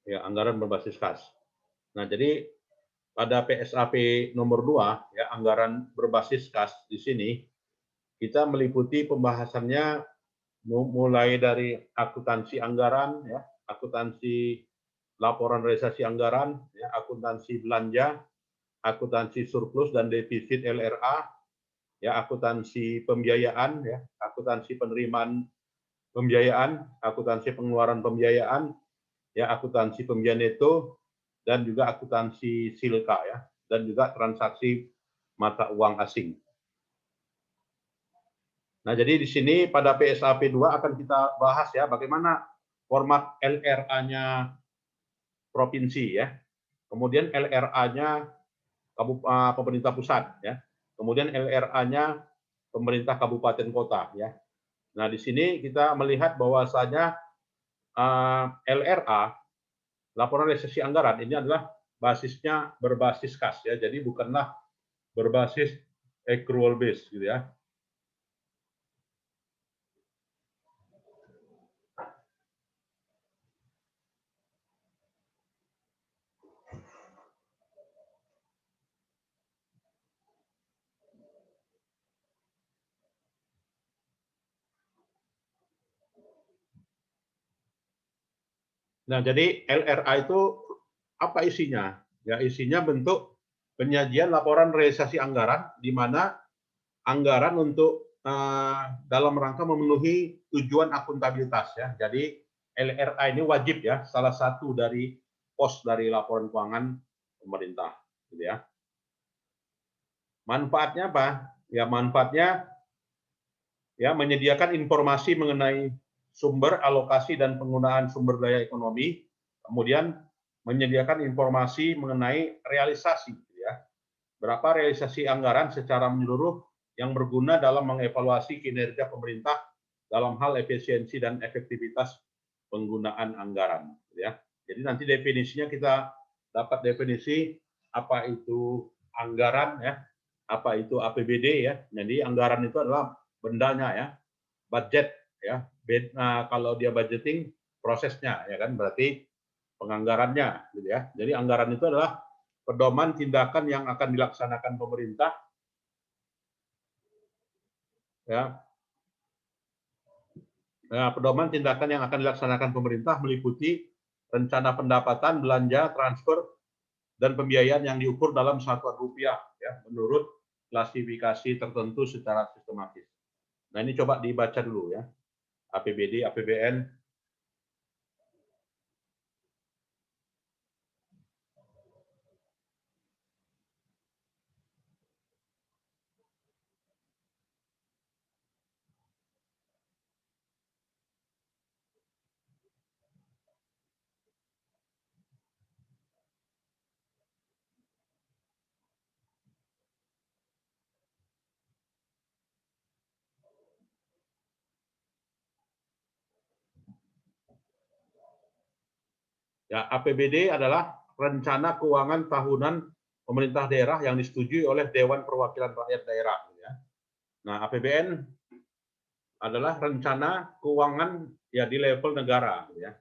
ya, anggaran berbasis kas. Nah, jadi pada PSAP nomor 2, ya, anggaran berbasis kas di sini kita meliputi pembahasannya mulai dari akuntansi anggaran, ya, akuntansi laporan realisasi anggaran, ya, akuntansi belanja, akuntansi surplus dan defisit LRA, ya, akuntansi pembiayaan, ya, akuntansi penerimaan pembiayaan, akuntansi pengeluaran pembiayaan, ya, akuntansi pembiayaan neto, dan juga akuntansi silka, ya, dan juga transaksi mata uang asing. Nah, jadi di sini pada PSAP 2 akan kita bahas ya bagaimana format LRA-nya provinsi ya. Kemudian LRA-nya pemerintah pusat ya. Kemudian LRA-nya pemerintah kabupaten kota ya. Nah, di sini kita melihat bahwasanya LRA, laporan realisasi anggaran, ini adalah basisnya berbasis kas ya. Jadi bukanlah berbasis accrual base gitu ya. Nah, jadi LRA itu apa isinya? Ya, isinya bentuk penyajian laporan realisasi anggaran, di mana anggaran untuk dalam rangka memenuhi tujuan akuntabilitas ya. Jadi LRA ini wajib ya, salah satu dari pos dari laporan keuangan pemerintah, gitu ya. Manfaatnya apa? Ya, manfaatnya ya menyediakan informasi mengenai sumber, alokasi, dan penggunaan sumber daya ekonomi, kemudian menyediakan informasi mengenai realisasi, ya, berapa realisasi anggaran secara menyeluruh yang berguna dalam mengevaluasi kinerja pemerintah dalam hal efisiensi dan efektivitas penggunaan anggaran, ya. Jadi nanti definisinya kita dapat definisi apa itu anggaran, ya, apa itu APBD ya. Jadi anggaran itu adalah bendanya ya, budget ya. Kalau dia budgeting prosesnya ya kan, berarti penganggarannya gitu ya. Jadi anggaran itu adalah pedoman tindakan yang akan dilaksanakan pemerintah ya. Ya, pedoman tindakan yang akan dilaksanakan pemerintah meliputi rencana pendapatan, belanja, transfer, dan pembiayaan yang diukur dalam satuan rupiah ya, menurut klasifikasi tertentu secara sistematis. Nah, ini coba dibaca dulu ya. APBD, APBN. Ya, APBD adalah rencana keuangan tahunan pemerintah daerah yang disetujui oleh Dewan Perwakilan Rakyat Daerah. Ya. Nah, APBN adalah rencana keuangan ya di level negara. Ya.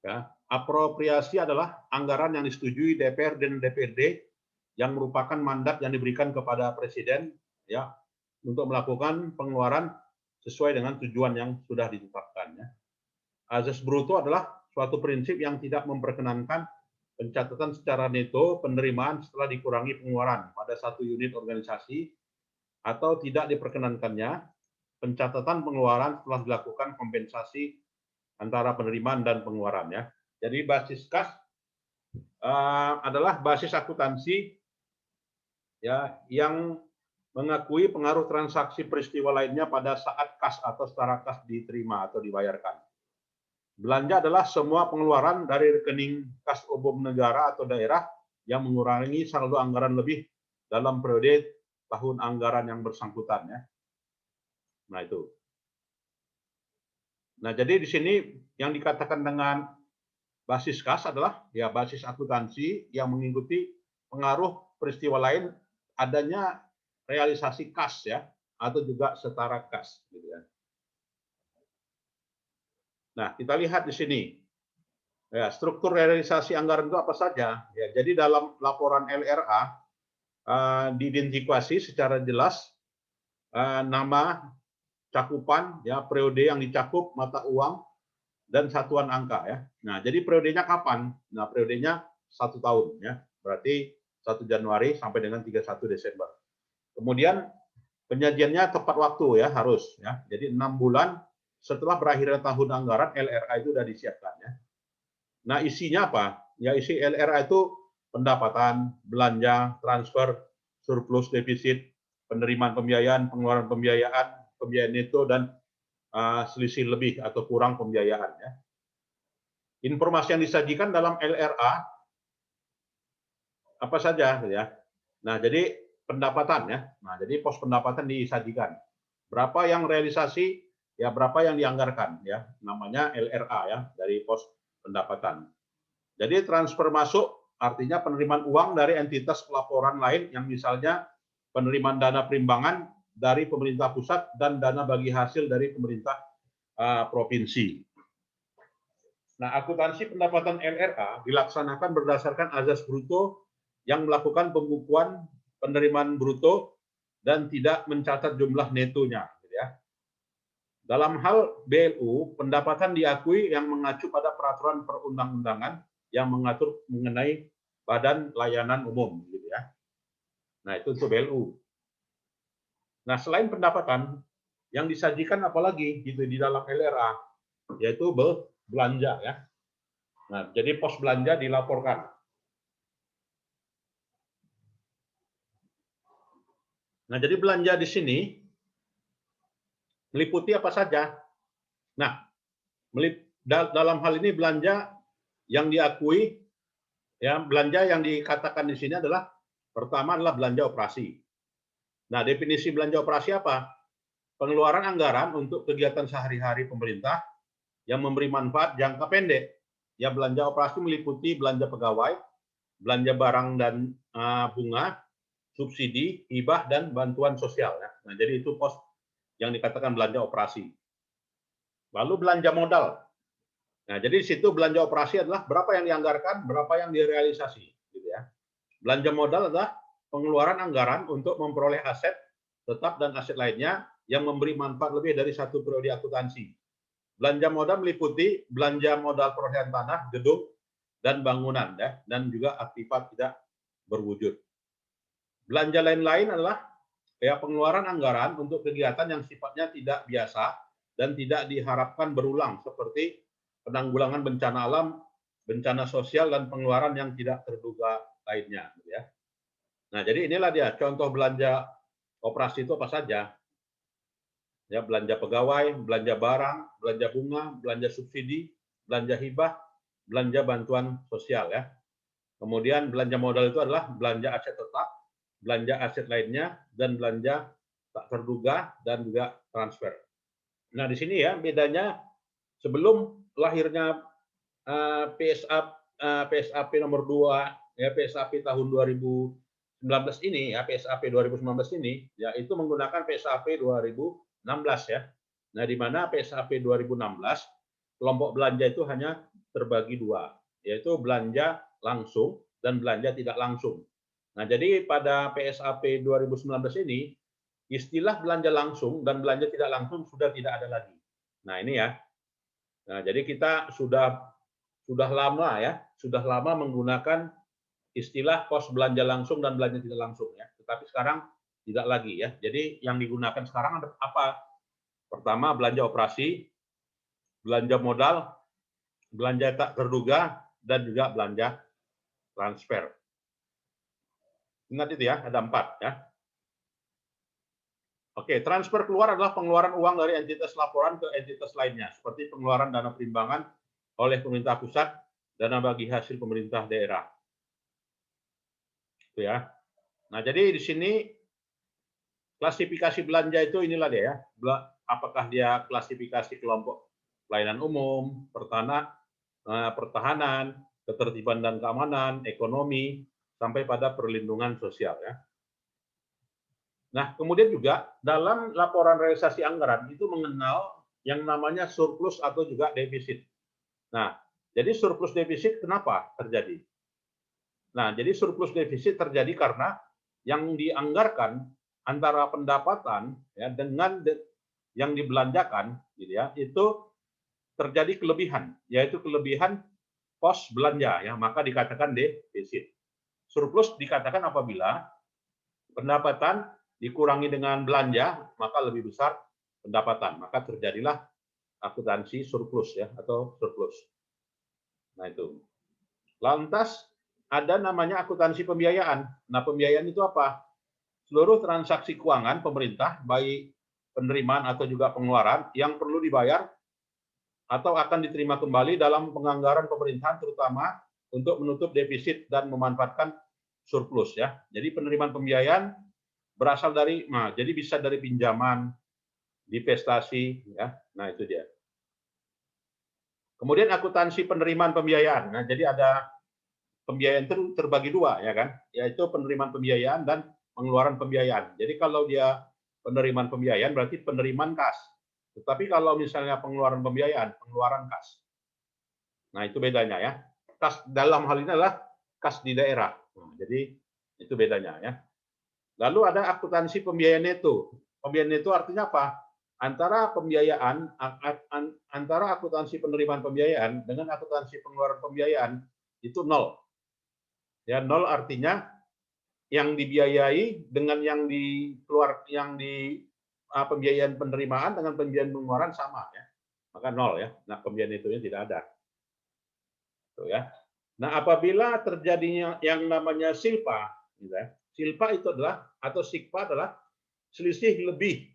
Ya, apropriasi adalah anggaran yang disetujui DPR dan DPRD yang merupakan mandat yang diberikan kepada Presiden ya untuk melakukan pengeluaran sesuai dengan tujuan yang sudah ditetapkan. Ya. Azas bruto adalah suatu prinsip yang tidak memperkenankan pencatatan secara neto penerimaan setelah dikurangi pengeluaran pada satu unit organisasi atau tidak diperkenankannya pencatatan pengeluaran setelah dilakukan kompensasi antara penerimaan dan pengeluaran ya. Jadi basis kas adalah basis akuntansi ya yang mengakui pengaruh transaksi peristiwa lainnya pada saat kas atau setara kas diterima atau dibayarkan. Belanja adalah semua pengeluaran dari rekening kas umum negara atau daerah yang mengurangi saldo anggaran lebih dalam periode tahun anggaran yang bersangkutan ya. Nah itu. Nah jadi di sini yang dikatakan dengan basis kas adalah ya basis akuntansi yang mengikuti pengaruh peristiwa lain adanya realisasi kas ya atau juga setara kas gitu ya. Nah, kita lihat di sini. Ya, struktur realisasi anggaran itu apa saja? Ya, jadi dalam laporan LRA diidentifikasi secara jelas nama, cakupan, ya periode yang dicakup, mata uang, dan satuan angka ya. Nah, jadi periodenya kapan? Nah, periodenya 1 tahun ya. Berarti 1 Januari sampai dengan 31 Desember. Kemudian penyajiannya tepat waktu ya harus ya. Jadi 6 bulan setelah berakhirnya tahun anggaran LRA itu sudah disiapkan ya. Nah, isinya apa? Ya isi LRA itu pendapatan, belanja, transfer, surplus, defisit, penerimaan pembiayaan, pengeluaran pembiayaan, pembiayaan neto dan selisih lebih atau kurang pembiayaan ya. Informasi yang disajikan dalam LRA apa saja ya. Nah, jadi pendapatan ya. Nah, jadi pos pendapatan disajikan. Berapa yang realisasi, ya berapa yang dianggarkan ya. Namanya LRA ya dari pos pendapatan. Jadi transfer masuk artinya penerimaan uang dari entitas pelaporan lain yang misalnya penerimaan dana perimbangan dari pemerintah pusat dan dana bagi hasil dari pemerintah provinsi. Nah, akuntansi pendapatan LRA dilaksanakan berdasarkan azas bruto yang melakukan pembukuan penerimaan bruto dan tidak mencatat jumlah netonya. Ya. Dalam hal BLU, pendapatan diakui yang mengacu pada peraturan perundang-undangan yang mengatur mengenai badan layanan umum. Gitu ya. Nah, itu untuk BLU. Nah, selain pendapatan, yang disajikan apalagi gitu di dalam LRA, yaitu belanja ya. Nah, jadi pos belanja dilaporkan. Nah, jadi belanja di sini meliputi apa saja. Nah, dalam hal ini belanja yang diakui, ya belanja yang dikatakan di sini adalah pertama adalah belanja operasi. Nah, definisi belanja operasi apa? Pengeluaran anggaran untuk kegiatan sehari-hari pemerintah yang memberi manfaat jangka pendek. Ya, belanja operasi meliputi belanja pegawai, belanja barang dan bunga, subsidi, hibah, dan bantuan sosial. Nah, jadi itu pos yang dikatakan belanja operasi. Lalu belanja modal. Nah, jadi di situ belanja operasi adalah berapa yang dianggarkan, berapa yang direalisasi. Gitu ya. Belanja modal adalah pengeluaran anggaran untuk memperoleh aset tetap dan aset lainnya yang memberi manfaat lebih dari satu periode akuntansi. Belanja modal meliputi belanja modal perolehan tanah, gedung, dan bangunan, ya, dan juga aktiva tidak berwujud. Belanja lain-lain adalah ya pengeluaran anggaran untuk kegiatan yang sifatnya tidak biasa dan tidak diharapkan berulang, seperti penanggulangan bencana alam, bencana sosial, dan pengeluaran yang tidak terduga lainnya. Ya. Nah, jadi inilah dia contoh belanja operasi itu apa saja. Ya, belanja pegawai, belanja barang, belanja bunga, belanja subsidi, belanja hibah, belanja bantuan sosial ya. Kemudian belanja modal itu adalah belanja aset tetap, belanja aset lainnya, dan belanja tak terduga dan juga transfer. Nah, di sini ya bedanya sebelum lahirnya PSAP nomor 2 ya PSAP tahun 2019 ini ya PSAP 2019 ini ya itu menggunakan PSAP 2016 ya. Nah, di mana PSAP 2016 kelompok belanja itu hanya terbagi dua, yaitu belanja langsung dan belanja tidak langsung. Nah, jadi pada PSAP 2019 ini istilah belanja langsung dan belanja tidak langsung sudah tidak ada lagi. Nah, ini ya. Nah, jadi kita sudah lama menggunakan istilah pos belanja langsung dan belanja tidak langsung ya. Tetapi sekarang tidak lagi ya. Jadi yang digunakan sekarang ada apa? Pertama belanja operasi, belanja modal, belanja tak terduga, dan juga belanja transfer. Ingat itu ya, ada 4 ya. Oke, transfer keluar adalah pengeluaran uang dari entitas laporan ke entitas lainnya, seperti pengeluaran dana perimbangan oleh pemerintah pusat, dana bagi hasil pemerintah daerah. Itu ya. Nah, jadi di sini klasifikasi belanja itu inilah dia ya. Apakah dia klasifikasi kelompok pelayanan umum, pertahanan, ketertiban dan keamanan, ekonomi, sampai pada perlindungan sosial ya. Nah, kemudian juga dalam laporan realisasi anggaran itu mengenal yang namanya surplus atau juga defisit. Nah, jadi surplus defisit kenapa terjadi? Nah, jadi surplus defisit terjadi karena yang dianggarkan antara pendapatan ya dengan yang dibelanjakan gitu ya, itu terjadi kelebihan, yaitu kelebihan pos belanja ya, maka dikatakan defisit. Surplus dikatakan apabila pendapatan dikurangi dengan belanja, maka lebih besar pendapatan, maka terjadilah akuntansi surplus ya atau surplus. Nah, itu. Lantas ada namanya akuntansi pembiayaan. Nah, pembiayaan itu apa? Seluruh transaksi keuangan pemerintah, baik penerimaan atau juga pengeluaran yang perlu dibayar atau akan diterima kembali dalam penganggaran pemerintahan, terutama untuk menutup defisit dan memanfaatkan surplus ya. Jadi penerimaan pembiayaan berasal dari, nah, jadi bisa dari pinjaman, divestasi ya. Nah, itu dia. Kemudian akuntansi penerimaan pembiayaan. Nah, jadi ada pembiayaan itu terbagi dua ya kan, yaitu penerimaan pembiayaan dan pengeluaran pembiayaan. Jadi kalau dia penerimaan pembiayaan berarti penerimaan kas. Tetapi kalau misalnya pengeluaran pembiayaan, pengeluaran kas. Nah, itu bedanya ya. Kas dalam hal ini adalah kas di daerah. Nah, jadi itu bedanya ya. Lalu ada akuntansi pembiayaan neto. Pembiayaan neto artinya apa? Antara akuntansi penerimaan pembiayaan dengan akuntansi pengeluaran pembiayaan itu nol. Ya, nol artinya yang dibiayai dengan yang pembiayaan penerimaan dengan pembiayaan pengeluaran sama ya. Maka nol ya. Nah, pembiayaan itu tidak ada. Tuh ya. Nah, apabila terjadinya yang namanya silpa, gitu ya, silpa itu adalah atau sikpa adalah selisih lebih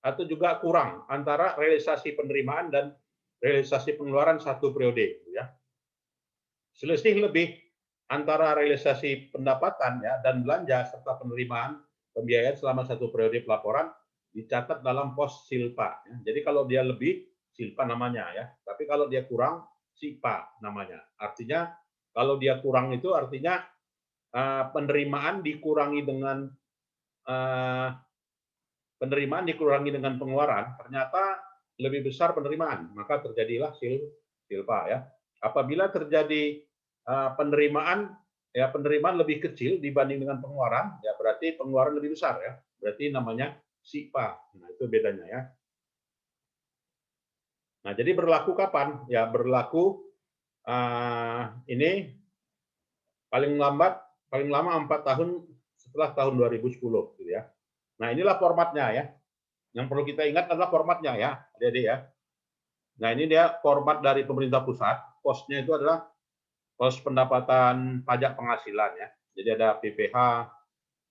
atau juga kurang antara realisasi penerimaan dan realisasi pengeluaran satu periode, gitu ya. Selisih lebih antara realisasi pendapatan ya dan belanja serta penerimaan pembiayaan selama satu periode pelaporan dicatat dalam pos silpa. Ya. Jadi kalau dia lebih silpa namanya ya, tapi kalau dia kurang sikpa namanya. Artinya kalau dia kurang itu artinya penerimaan dikurangi dengan pengeluaran, ternyata lebih besar penerimaan, maka terjadilah silpa ya. Apabila terjadi penerimaan lebih kecil dibanding dengan pengeluaran, ya berarti pengeluaran lebih besar ya. Berarti namanya sikpa. Nah, itu bedanya ya. Nah, jadi berlaku kapan? Ya berlaku ini paling lama 4 tahun setelah tahun 2010 gitu ya. Nah, inilah formatnya ya. Yang perlu kita ingat adalah formatnya ya, adik-adik ya. Nah, ini dia format dari pemerintah pusat. Posnya itu adalah pos pendapatan pajak penghasilan ya. Jadi ada PPH,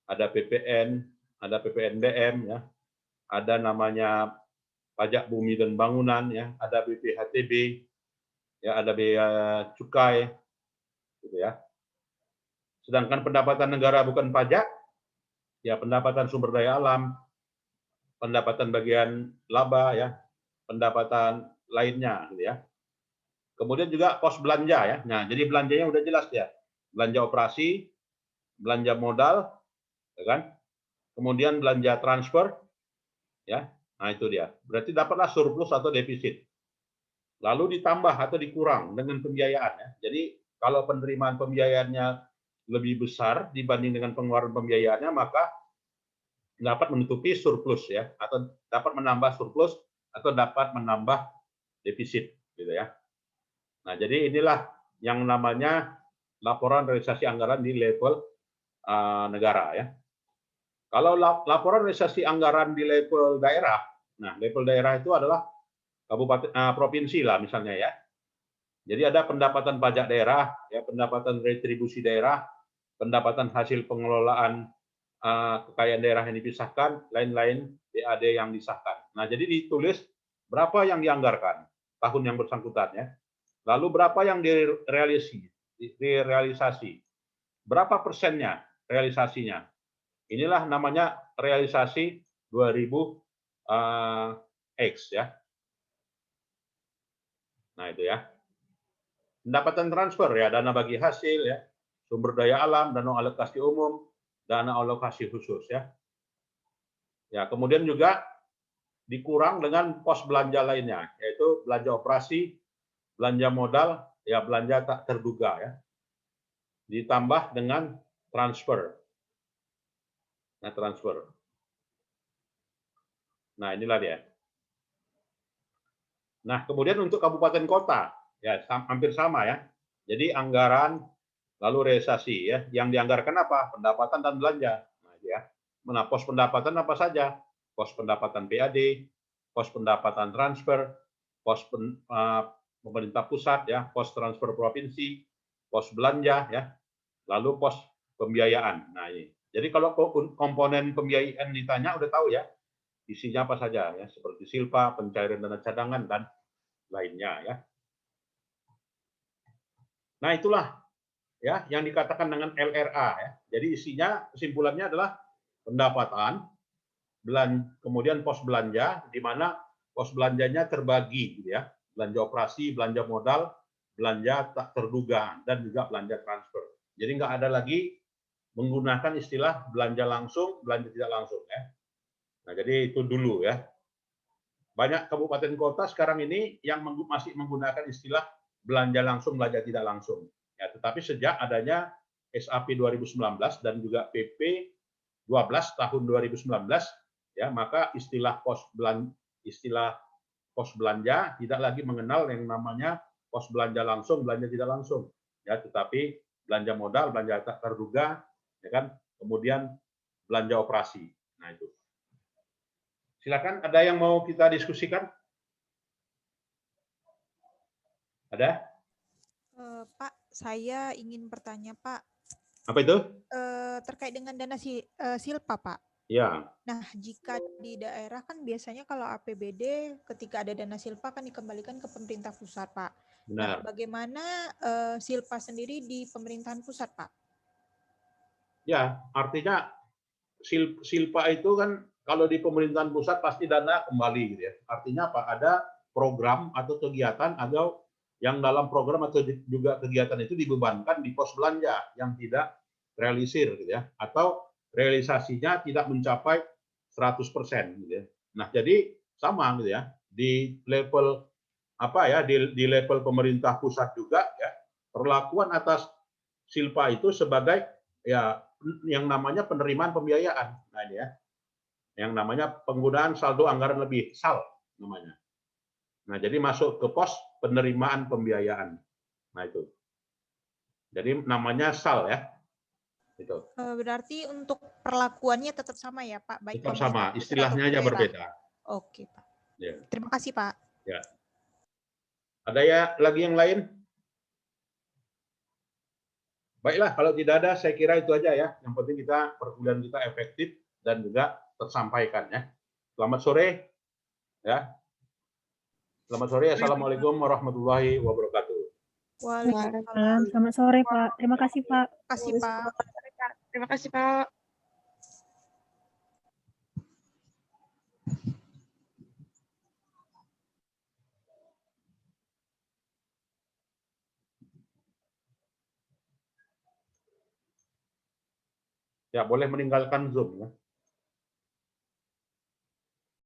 ada PPN, ada PPNBM ya. Ada namanya pajak bumi dan bangunan ya, ada BPHTB, ya ada bea cukai gitu ya. Sedangkan pendapatan negara bukan pajak, ya pendapatan sumber daya alam, pendapatan bagian laba ya, pendapatan lainnya gitu ya. Kemudian juga pos belanja ya. Nah, jadi belanjanya udah jelas ya. Belanja operasi, belanja modal, ya kan? Kemudian belanja transfer, ya. Nah, itu dia. Berarti dapatlah surplus atau defisit. Lalu ditambah atau dikurang dengan pembiayaan ya. Jadi kalau penerimaan pembiayaannya lebih besar dibanding dengan pengeluaran pembiayaannya, maka dapat menutupi surplus ya, atau dapat menambah surplus atau dapat menambah defisit gitu ya. Nah, jadi inilah yang namanya laporan realisasi anggaran di level negara ya. Kalau laporan realisasi anggaran di level daerah, nah level daerah itu adalah kabupaten, provinsi lah misalnya ya. Jadi ada pendapatan pajak daerah, ya pendapatan retribusi daerah, pendapatan hasil pengelolaan kekayaan daerah yang dipisahkan, lain-lain BAD yang disahkan. Nah, jadi ditulis berapa yang dianggarkan tahun yang bersangkutan ya. Lalu berapa yang direalisasi? Berapa persennya realisasinya? Inilah namanya realisasi 2000 X ya. Nah, itu ya. Pendapatan transfer ya, dana bagi hasil ya, sumber daya alam, dana alokasi umum, dana alokasi khusus ya. Ya, kemudian juga dikurang dengan pos belanja lainnya, yaitu belanja operasi, belanja modal, ya belanja tak terduga ya. Ditambah dengan transfer. Nah, transfer. Nah, inilah dia. Nah, kemudian untuk kabupaten kota, ya hampir sama ya. Jadi anggaran lalu realisasi ya. Yang dianggarkan apa? Pendapatan dan belanja. Nah, ya. Nah, pos pendapatan apa saja? Pos pendapatan PAD, pos pendapatan transfer, pos pemerintah pusat ya, pos transfer provinsi, pos belanja ya, lalu pos pembiayaan. Nah, ini. Jadi kalau komponen pembiayaan ditanya udah tahu ya, isinya apa saja ya, seperti silpa, pencairan dana cadangan dan lainnya ya. Nah, itulah ya yang dikatakan dengan LRA ya. Jadi isinya kesimpulannya adalah pendapatan, kemudian pos belanja di mana pos belanjanya terbagi gitu ya. Belanja operasi, belanja modal, belanja tak terduga dan juga belanja transfer. Jadi nggak ada lagi menggunakan istilah belanja langsung, belanja tidak langsung ya. Nah, jadi itu dulu ya. Banyak kabupaten kota sekarang ini yang masih menggunakan istilah belanja langsung, belanja tidak langsung. Ya, tetapi sejak adanya SAP 2019 dan juga PP 12 tahun 2019, ya maka istilah pos belanja tidak lagi mengenal yang namanya pos belanja langsung, belanja tidak langsung. Ya, tetapi belanja modal, belanja tak terduga, ya kan, kemudian belanja operasi. Nah itu. Silakan, ada yang mau kita diskusikan? Ada? Pak, saya ingin bertanya, Pak. Apa itu? Terkait dengan dana silpa, Pak. Ya. Nah, jika di daerah kan biasanya kalau APBD ketika ada dana silpa kan dikembalikan ke pemerintah pusat, Pak. Nah, Benar. bagaimana silpa sendiri di pemerintahan pusat, Pak? Ya, artinya silpa itu kan kalau di pemerintahan pusat pasti dana kembali gitu ya. Artinya apa? Ada program atau kegiatan atau yang dalam program atau juga kegiatan itu dibebankan di pos belanja yang tidak realisir gitu ya, atau realisasinya tidak mencapai 100% gitu ya. Nah, jadi sama gitu ya. Di level apa ya, di level pemerintah pusat juga ya, perlakuan atas silpa itu sebagai ya yang namanya penerimaan pembiayaan. Nah, ini ya. Yang namanya penggunaan saldo anggaran lebih, SAL namanya. Nah, jadi masuk ke pos penerimaan pembiayaan. Nah, itu. Jadi namanya SAL ya. Itu. Berarti untuk perlakuannya tetap sama ya, Pak, baik Tetap pemerintah sama, pusat istilahnya ataupun aja daerah. berbeda. Oke, Pak. Ya. Terima kasih, Pak. Ya. Ada ya lagi yang lain? Baiklah, kalau tidak ada, saya kira itu aja ya. Yang penting kita perkuliahan kita efektif dan juga tersampaikan ya. Selamat sore ya. Selamat sore. Assalamualaikum warahmatullahi wabarakatuh. Waalaikumsalam. Selamat sore, Pak. Terima kasih, Pak. Terima kasih, Pak. Terima kasih, Pak. Ya, boleh meninggalkan Zoom ya.